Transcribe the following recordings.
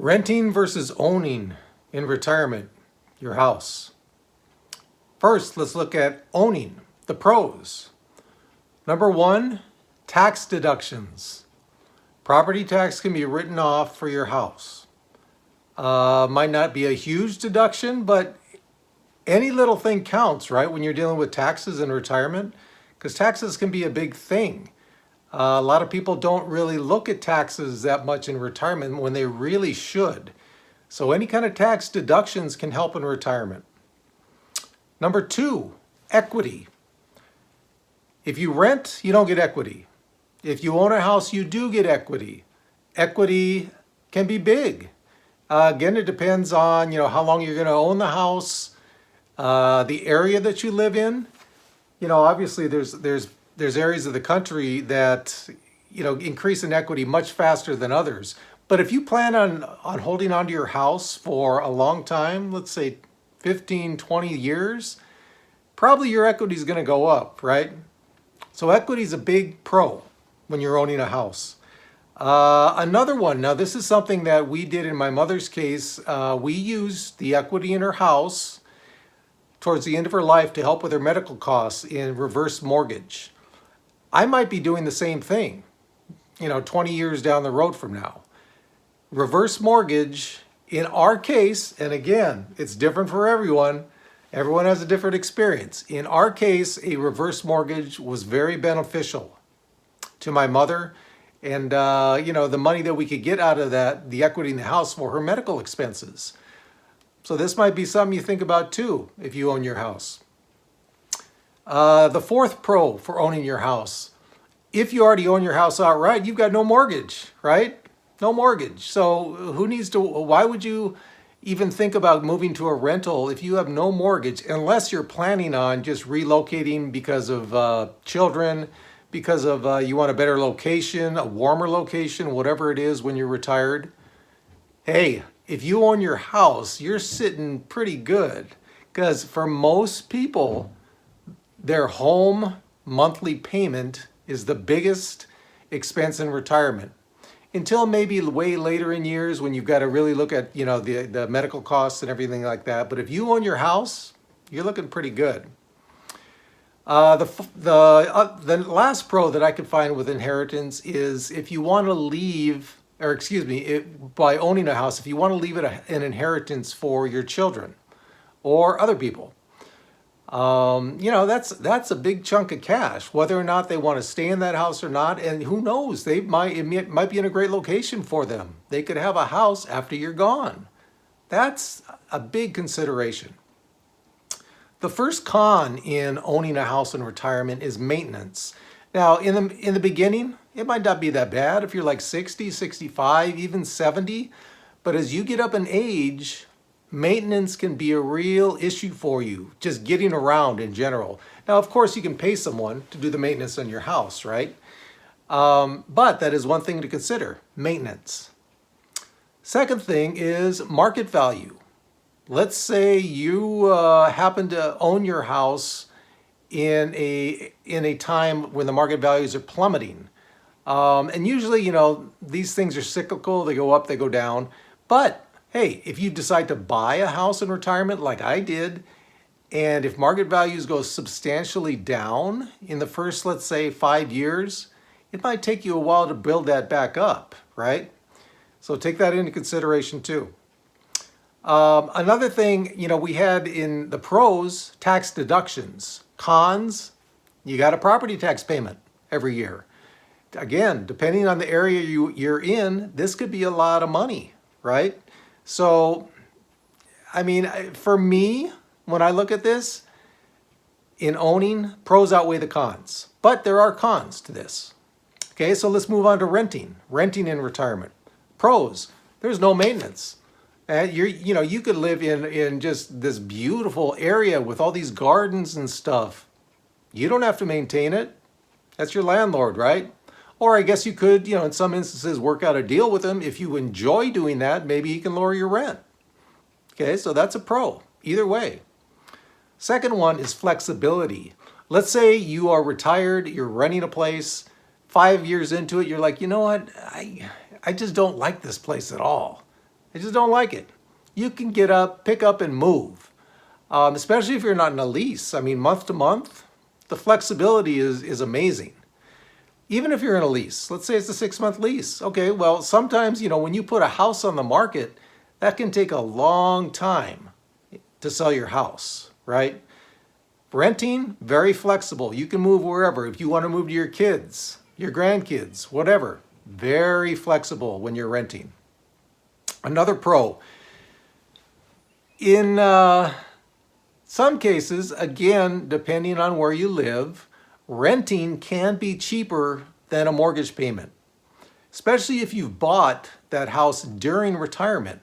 Renting versus owning in retirement, your house. First, let's look at owning, the pros. Number one, tax deductions. Property tax can be written off for your house. Might not be a huge deduction, but any little thing counts, right? When you're dealing with taxes in retirement, because taxes can be a big thing. A lot of people don't really look at taxes that much in retirement when they really should. So any kind of tax deductions can help in retirement. Number two, equity. If you rent, you don't get equity. If you own a house, you do get equity. Equity can be big. Again, it depends on how long you're going to own the house, the area that you live in. Obviously there's areas of the country that increase in equity much faster than others. But if you plan on holding onto your house for a long time, let's say 15, 20 years, probably your equity is going to go up, right? So equity is a big pro when you're owning a house. Another one, now this is something that we did in my mother's case. We used the equity in her house towards the end of her life to help with her medical costs in reverse mortgage. I might be doing the same thing, 20 years down the road from now. Reverse mortgage, in our case, and again, it's different for everyone. Everyone has a different experience. In our case, a reverse mortgage was very beneficial to my mother. And, the money that we could get out of that, the equity in the house for her medical expenses. So this might be something you think about too, if you own your house. The fourth pro for owning your house. If you already own your house outright, you've got no mortgage, right? No mortgage. So why would you even think about moving to a rental if you have no mortgage, unless you're planning on just relocating because of children, because of you want a better location, a warmer location, whatever it is when you're retired. Hey, if you own your house, you're sitting pretty good, because for most people, their home monthly payment is the biggest expense in retirement. Until maybe way later in years when you've got to really look at the medical costs and everything like that. But if you own your house, you're looking pretty good. The last pro that I could find with inheritance is if you want to leave, by owning a house, if you want to leave it an inheritance for your children or other people. That's a big chunk of cash, whether or not they want to stay in that house or not. And who knows, it might be in a great location for them. They could have a house after you're gone. That's a big consideration. The first con in owning a house in retirement is maintenance. Now, in the beginning, it might not be that bad if you're like 60, 65, even 70. But as you get up in age, maintenance can be a real issue for you, just getting around in general. Now, of course, you can pay someone to do the maintenance on your house, right? But that is one thing to consider, maintenance. Second thing is market value. Let's say you happen to own your house in a time when the market values are plummeting. And usually, these things are cyclical. They go up, they go down. But hey, if you decide to buy a house in retirement like I did, and if market values go substantially down in the first, let's say, 5 years, it might take you a while to build that back up, right? So take that into consideration too. Another thing, we had in the pros, tax deductions. Cons, you got a property tax payment every year. Again, depending on the area you're in, this could be a lot of money, right? So, for me, when I look at this, in owning, pros outweigh the cons. But there are cons to this. Okay, so let's move on to renting. Renting in retirement. Pros, there's no maintenance. You could live in just this beautiful area with all these gardens and stuff. You don't have to maintain it. That's your landlord, right? Or I guess you could, in some instances, work out a deal with him. If you enjoy doing that, maybe he can lower your rent. Okay, so that's a pro, either way. Second one is flexibility. Let's say you are retired, you're renting a place, 5 years into it, you're like, you know what, I just don't like this place at all. I just don't like it. You can get up, pick up, and move, especially if you're not in a lease. I mean, month to month, the flexibility is amazing. Even if you're in a lease, let's say it's a 6-month lease. Okay, well, sometimes, when you put a house on the market, that can take a long time to sell your house, right? Renting, very flexible. You can move wherever. If you want to move to your kids, your grandkids, whatever, very flexible when you're renting. Another pro, in some cases, again, depending on where you live, renting can be cheaper than a mortgage payment, especially if you've bought that house during retirement.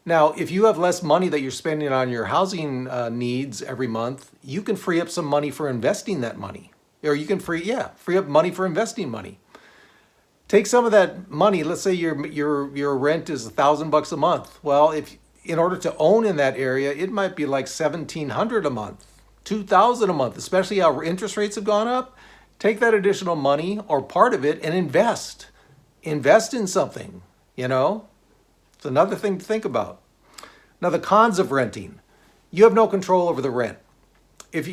Now, if you have less money that you're spending on your housing needs every month, you can free up some money for investing that money. Or you can free up money for investing money. Take some of that money. Let's say your rent is $1,000 a month. Well, if in order to own in that area, it might be like $1,700 a month, $2,000 a month, especially how interest rates have gone up. Take that additional money or part of it and invest. Invest in something, It's another thing to think about. Now, the cons of renting. You have no control over the rent. If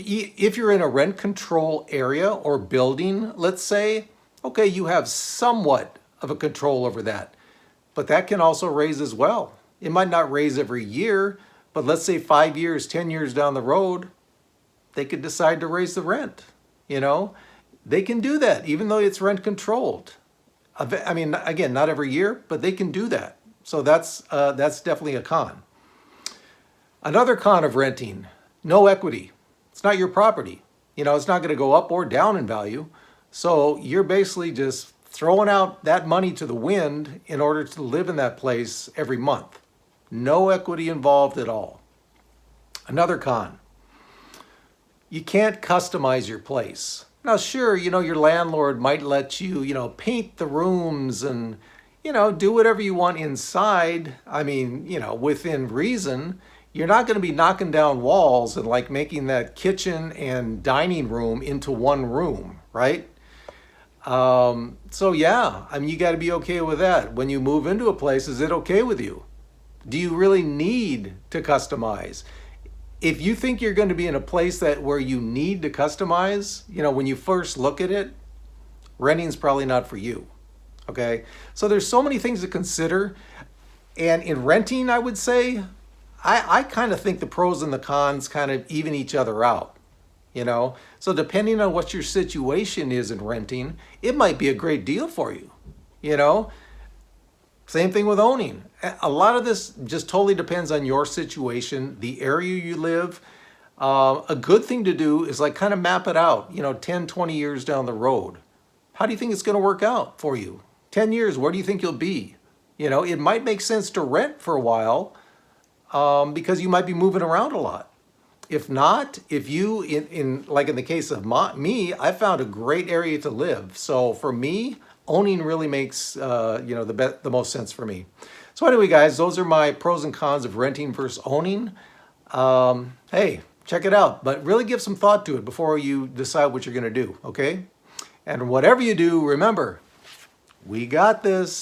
you're in a rent control area or building, let's say, okay, you have somewhat of a control over that. But that can also raise as well. It might not raise every year, but let's say 5 years, 10 years down the road, they could decide to raise the rent. They can do that even though it's rent controlled. I mean, again, not every year, but they can do that. So that's definitely a con. Another con of renting, no equity. It's not your property. It's not going to go up or down in value. So you're basically just throwing out that money to the wind in order to live in that place every month. No equity involved at all. Another con, you can't customize your place. Now, sure, your landlord might let you, paint the rooms and, do whatever you want inside. I mean, within reason. You're not going to be knocking down walls and like making that kitchen and dining room into one room, right? So yeah, I mean, you got to be okay with that. When you move into a place, is it okay with you? Do you really need to customize? If you think you're going to be in a place where you need to customize, when you first look at it, renting's probably not for you. Okay? So there's so many things to consider. And in renting, I would say, I kind of think the pros and the cons kind of even each other out. So depending on what your situation is in renting, it might be a great deal for you. Same thing with owning. A lot of this just totally depends on your situation, the area you live. A good thing to do is like kind of map it out, 10, 20 years down the road. How do you think it's going to work out for you? 10 years, where do you think you'll be? It might make sense to rent for a while because you might be moving around a lot. If not, if you, like in the case of me, I found a great area to live. So for me, owning really makes the most sense for me. So anyway, guys, those are my pros and cons of renting versus owning. Hey, check it out, but really give some thought to it before you decide what you're going to do, okay? And whatever you do, remember, we got this.